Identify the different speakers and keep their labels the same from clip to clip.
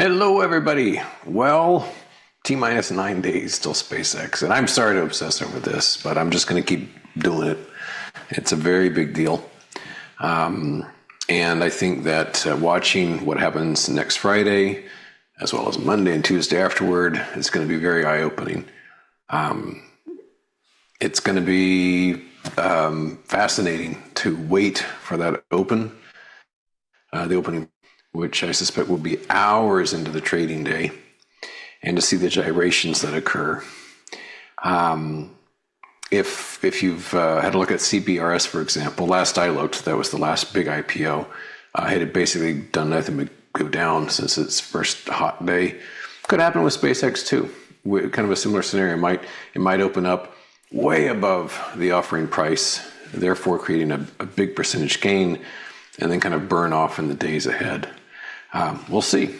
Speaker 1: Hello, everybody. Well, T-minus 9 days till SpaceX. And I'm sorry to obsess over this, but I'm just going to keep doing it. It's a very big deal. And I think that watching what happens next Friday, as well as Monday and Tuesday afterward, is going to be very eye-opening. It's going to be fascinating to wait for that opening, which I suspect will be hours into the trading day, and to see the gyrations that occur. If you've had a look at CBRS, for example, last I looked, that was the last big IPO. It had basically done nothing but go down since its first hot day. Could happen with SpaceX too. Kind of a similar scenario. It might open up way above the offering price, therefore creating a big percentage gain, and then kind of burn off in the days ahead. We'll see.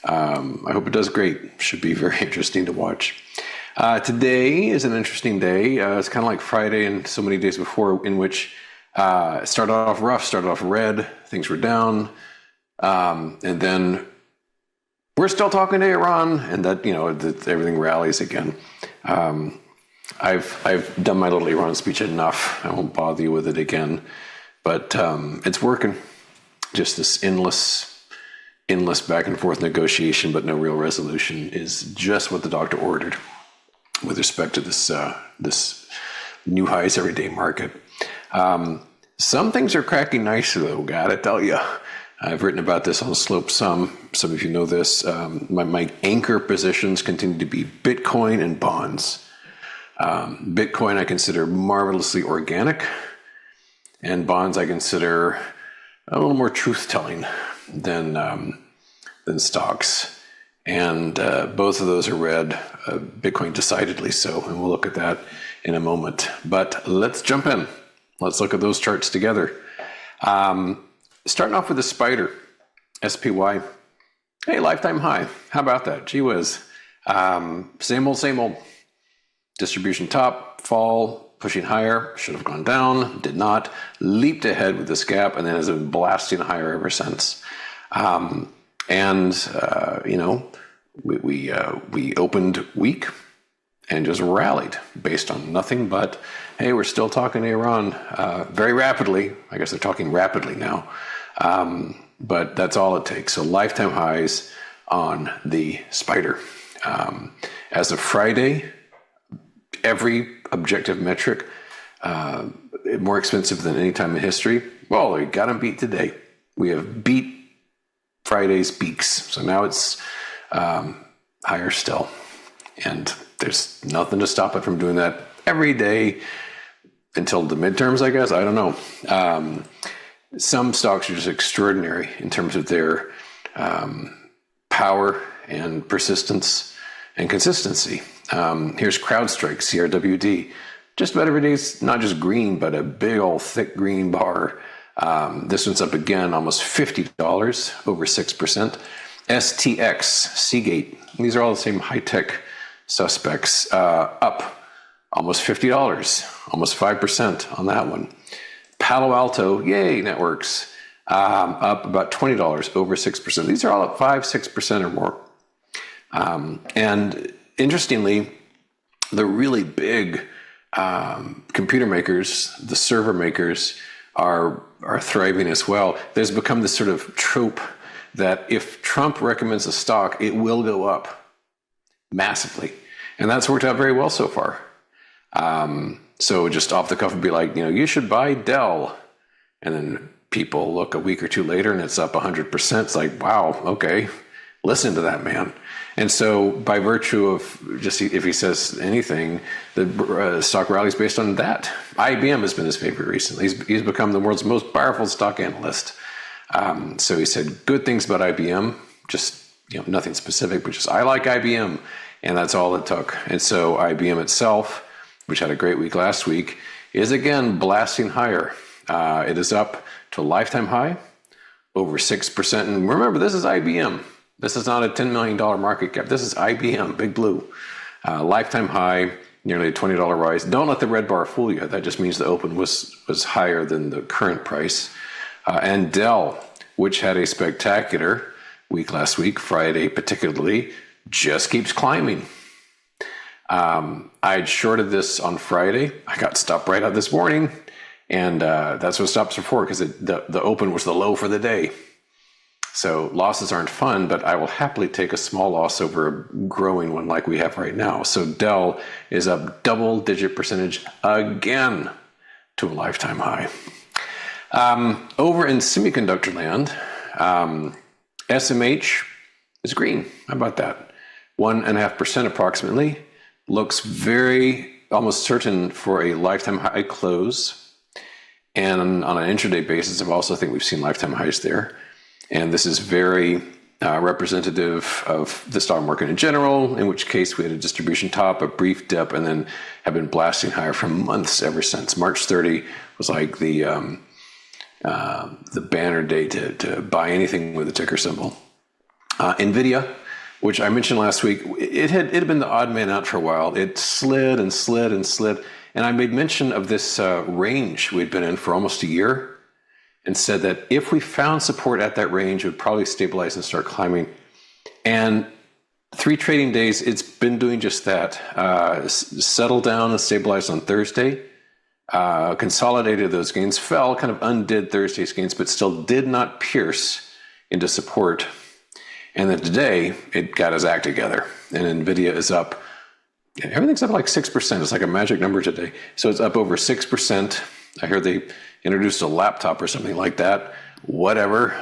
Speaker 1: I hope it does great. Should be very interesting to watch. Today is an interesting day. It's kind of like Friday and so many days before, in which it started off rough, started off red, things were down, and then we're still talking to Iran, and that everything rallies again. I've done my little Iran speech enough. I won't bother you with it again, but it's working. Just this endless back and forth negotiation, but no real resolution, is just what the doctor ordered with respect to this new highs everyday market. Some things are cracking nicely, though, gotta tell you. I've written about this on Slope some of you know this. My anchor positions continue to be Bitcoin and bonds. Bitcoin I consider marvelously organic, and bonds I consider a little more truth-telling than stocks. And both of those are red, Bitcoin decidedly so, and we'll look at that in a moment. But let's jump in. Let's look at those charts together. Starting off with the spider, SPY. Hey, lifetime high. How about that? Gee whiz. Same old. Distribution top, fall, pushing higher, should have gone down, did not, leaped ahead with this gap, and then has been blasting higher ever since. We opened weak and just rallied based on nothing but, hey, we're still talking to Iran very rapidly. I guess they're talking rapidly now, but that's all it takes. So lifetime highs on the spider. As of Friday, every objective metric more expensive than any time in history. Well, we got them beat today. We have beat Friday's peaks, so now it's higher still, and there's nothing to stop it from doing that every day until the midterms, I guess. I don't know. Some stocks are just extraordinary in terms of their power and persistence and consistency. Here's CrowdStrike, CRWD. Just about every day is not just green, but a big old thick green bar. This one's up again, almost $50, over 6%. STX, Seagate. These are all the same high-tech suspects, up almost $50, almost 5% on that one. Palo Alto, yay, networks, up about $20, over 6%. These are all up 5-6% or more. And interestingly, the really big computer makers, the server makers, are thriving as well. There's become this sort of trope that if Trump recommends a stock, it will go up massively. And that's worked out very well so far. So just off the cuff would be like, you should buy Dell. And then people look a week or two later and it's up 100%. It's like, wow, okay, listen to that man. And so by virtue of just, if he says anything, the stock rallies based on that. IBM has been his favorite recently. He's become the world's most powerful stock analyst. So he said good things about IBM, just nothing specific, but just I like IBM, and that's all it took. And so IBM itself, which had a great week last week, is again blasting higher. It is up to a lifetime high, over 6%. And remember, this is IBM. This is not a $10 million market cap. This is IBM, Big Blue. Lifetime high, nearly a $20 rise. Don't let the red bar fool you. That just means the open was higher than the current price. And Dell, which had a spectacular week last week, Friday particularly, just keeps climbing. I'd shorted this on Friday. I got stopped right out this morning, and that's what stops are for, because the open was the low for the day. So losses aren't fun, but I will happily take a small loss over a growing one like we have right now. So Dell is up double-digit percentage again to a lifetime high. Over in semiconductor land, SMH is green. How about that? 1.5% approximately. Looks very almost certain for a lifetime high close. And on an intraday basis, I also think we've seen lifetime highs there. And this is very representative of the stock market in general, in which case we had a distribution top, a brief dip, and then have been blasting higher for months ever since. March 30 was like the banner day to buy anything with a ticker symbol. NVIDIA, which I mentioned last week, it had been the odd man out for a while. It slid and slid and slid. And I made mention of this range we'd been in for almost a year, and said that if we found support at that range, it would probably stabilize and start climbing. And 3 trading days, it's been doing just that. Settled down and stabilized on Thursday. Consolidated those gains, fell, kind of undid Thursday's gains, but still did not pierce into support. And then today, it got its act together. And NVIDIA is up. Everything's up like 6%. It's like a magic number today. So it's up over 6%. I heard they introduced a laptop or something like that. Whatever.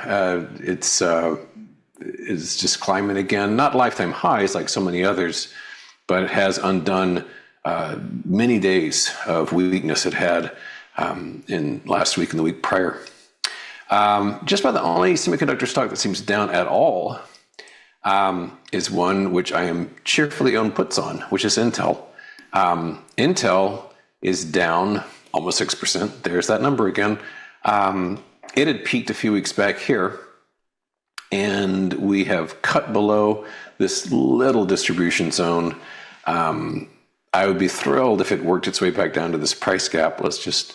Speaker 1: It's just climbing again. Not lifetime highs like so many others, but it has undone many days of weakness it had in last week and the week prior. Just about the only semiconductor stock that seems down at all is one which I am cheerfully own puts on, which is Intel. Intel is down almost 6%. There's that number again. It had peaked a few weeks back here, and we have cut below this little distribution zone. I would be thrilled if it worked its way back down to this price gap. Let's just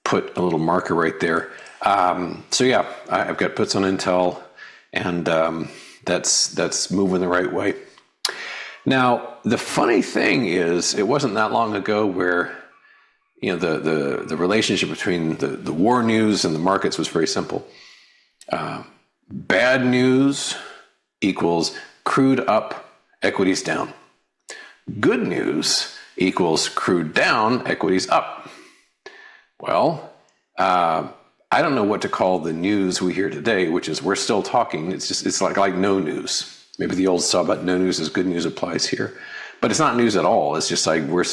Speaker 1: put a little marker right there. So yeah, I've got puts on Intel, and that's moving the right way. Now, the funny thing is, it wasn't that long ago where the relationship between the war news and the markets was very simple. Bad news equals crude up, equities down. Good news equals crude down, equities up. Well, I don't know what to call the news we hear today, which is we're still talking. It's like no news. Maybe the old saw about no news is good news applies here, but it's not news at all. It's just like we're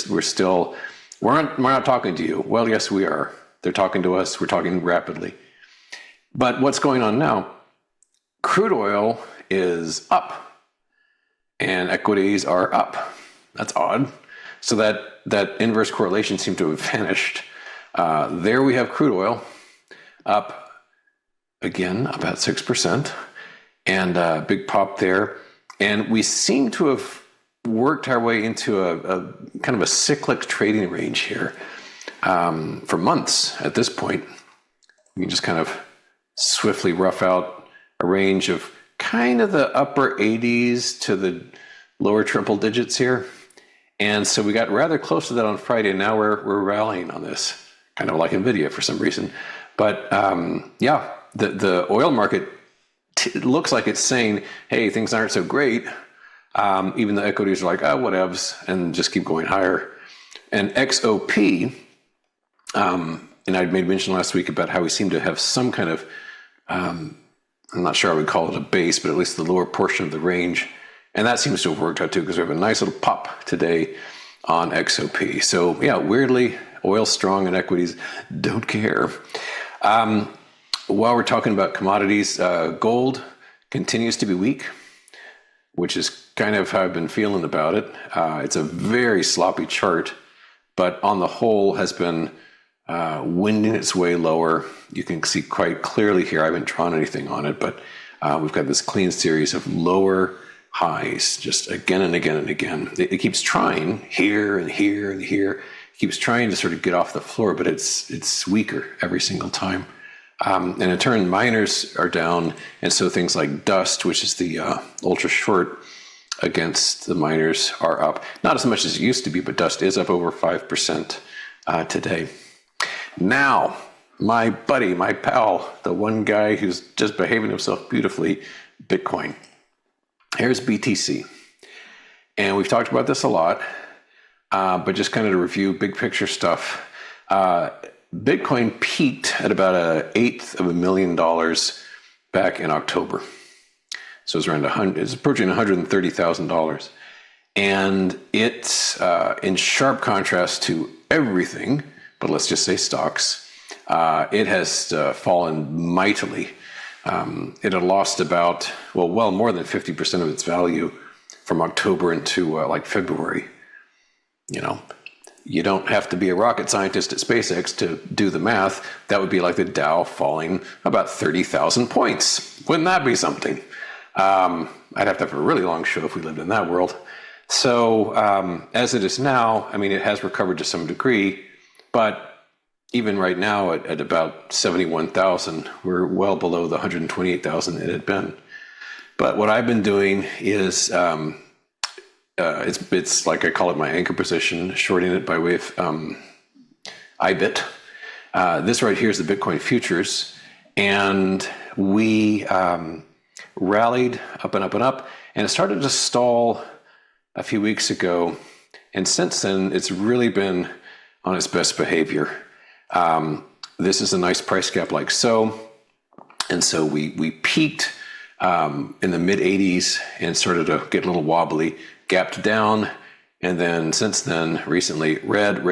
Speaker 1: not talking to you. Well, yes, we are. They're talking to us. We're talking rapidly. But what's going on now? Crude oil is up and equities are up. That's odd. So that inverse correlation seemed to have vanished. There we have crude oil up again, about 6%, and a big pop there. And we seem to have worked our way into a kind of a cyclic trading range here for months at this point. We can just kind of swiftly rough out a range of kind of the upper 80s to the lower triple digits here. And so we got rather close to that on Friday, and now we're rallying on this, kind of like NVIDIA for some reason. But yeah, the oil market looks like it's saying, hey, things aren't so great. Even the equities are like, oh, whatevs, and just keep going higher. And XOP, and I'd made mention last week about how we seem to have some kind of, I'm not sure I would call it a base, but at least the lower portion of the range. And that seems to have worked out too, because we have a nice little pop today on XOP. So yeah, weirdly, oil strong and equities don't care. While we're talking about commodities, gold continues to be weak, which is kind of how I've been feeling about it. It's a very sloppy chart, but on the whole has been winding its way lower. You can see quite clearly here, I haven't drawn anything on it, but we've got this clean series of lower highs, just again and again and again. It keeps trying here and here and here. It keeps trying to sort of get off the floor, but it's weaker every single time. And in turn, miners are down. And so things like Dust, which is the ultra short against the miners, are up. Not as much as it used to be, but Dust is up over 5% today. Now, my buddy, my pal, the one guy who's just behaving himself beautifully, Bitcoin. Here's BTC. And we've talked about this a lot, but just kind of to review big picture stuff. Bitcoin peaked at about $1/8 back in October. So it's around it's approaching $130,000. And it's in sharp contrast to everything, but let's just say stocks. It has fallen mightily. It had lost about, well more than 50% of its value from October into like February. You don't have to be a rocket scientist at SpaceX to do the math. That would be like the Dow falling about 30,000 points. Wouldn't that be something? I'd have to have a really long show if we lived in that world. So as it is now, I mean, it has recovered to some degree, but even right now at about 71,000, we're well below the 128,000 it had been. But what I've been doing is it's like I call it my anchor position, shorting it by way of IBIT. This right here is the Bitcoin futures, and we rallied up and up and up, and it started to stall a few weeks ago, and since then it's really been on its best behavior. This is a nice price gap like so, and so we peaked in the mid 80s and started to get a little wobbly, gapped down, and then since then, recently, red.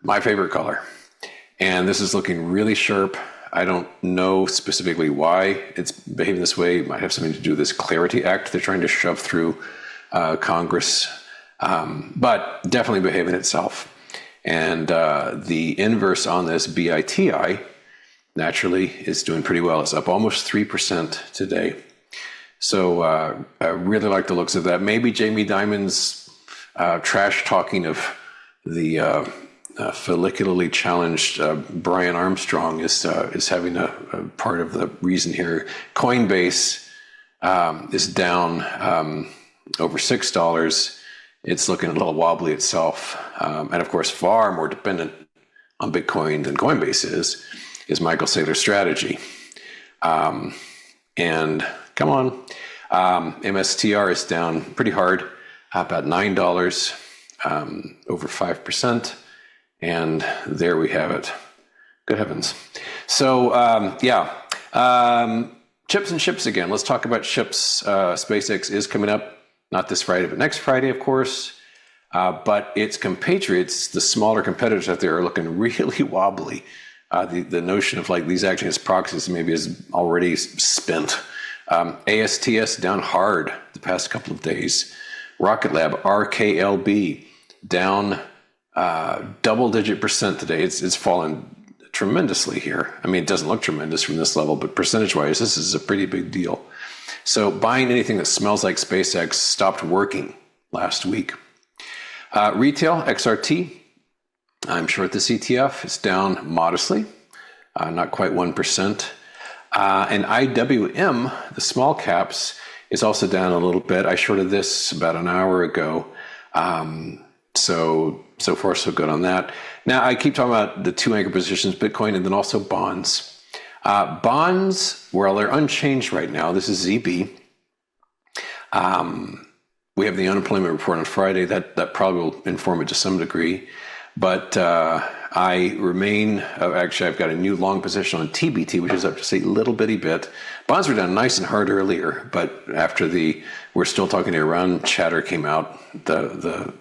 Speaker 1: My favorite color. And this is looking really sharp. I don't know specifically why it's behaving this way. It might have something to do with this Clarity Act they're trying to shove through Congress, but definitely behaving itself. And the inverse on this, BITI, naturally is doing pretty well. It's up almost 3% today. So I really like the looks of that. Maybe Jamie Dimon's trash talking of the follicularly challenged Brian Armstrong is having a part of the reason here. Coinbase is down over $6. It's looking a little wobbly itself. And of course, far more dependent on Bitcoin than Coinbase is Michael Saylor's strategy. And come on, MSTR is down pretty hard, about $9, over 5%. And there we have it. Good heavens. So, chips and ships again. Let's talk about ships. SpaceX is coming up, not this Friday, but next Friday, of course. But its compatriots, the smaller competitors out there, are looking really wobbly. The notion of like these acting as proxies maybe is already spent. ASTS down hard the past couple of days. Rocket Lab, RKLB, down double-digit percent today. It's fallen tremendously here. I mean, it doesn't look tremendous from this level, but percentage-wise, this is a pretty big deal. So buying anything that smells like SpaceX stopped working last week. Retail, XRT, I'm short this ETF. It's down modestly, not quite 1%. And IWM, the small caps, is also down a little bit. I shorted this about an hour ago. So far, so good on that. Now, I keep talking about the two anchor positions, Bitcoin and then also bonds. Bonds, well, they're unchanged right now. This is ZB. We have the unemployment report on Friday. That probably will inform it to some degree. But I remain, actually, I've got a new long position on TBT, which is up just a little bitty bit. Bonds were down nice and hard earlier, but after we're still talking Iran chatter came out, the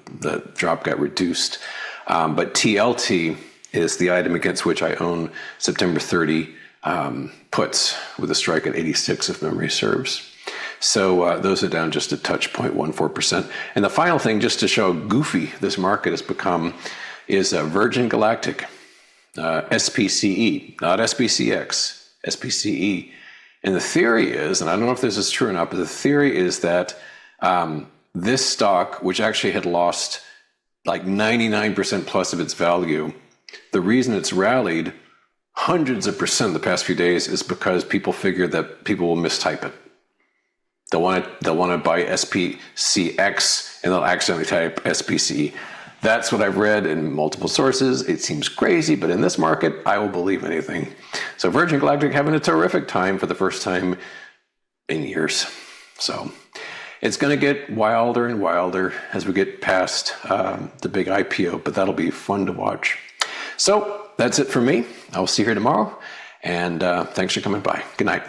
Speaker 1: drop got reduced. But TLT is the item against which I own September 30 puts with a strike at 86 if memory serves. So those are down just a touch, 0.14%. And the final thing, just to show how goofy this market has become, is Virgin Galactic, SPCE, not SPCX, SPCE. And the theory is, and I don't know if this is true or not, but the theory is that this stock, which actually had lost like 99% plus of its value, the reason it's rallied hundreds of percent the past few days is because people figure that people will mistype it. They'll want to buy SPCX and they'll accidentally type SPCE. That's what I've read in multiple sources. It seems crazy, but in this market, I will believe anything. So Virgin Galactic having a terrific time for the first time in years. So it's going to get wilder and wilder as we get past the big IPO, but that'll be fun to watch. So that's it for me. I'll see you here tomorrow, and thanks for coming by. Good night.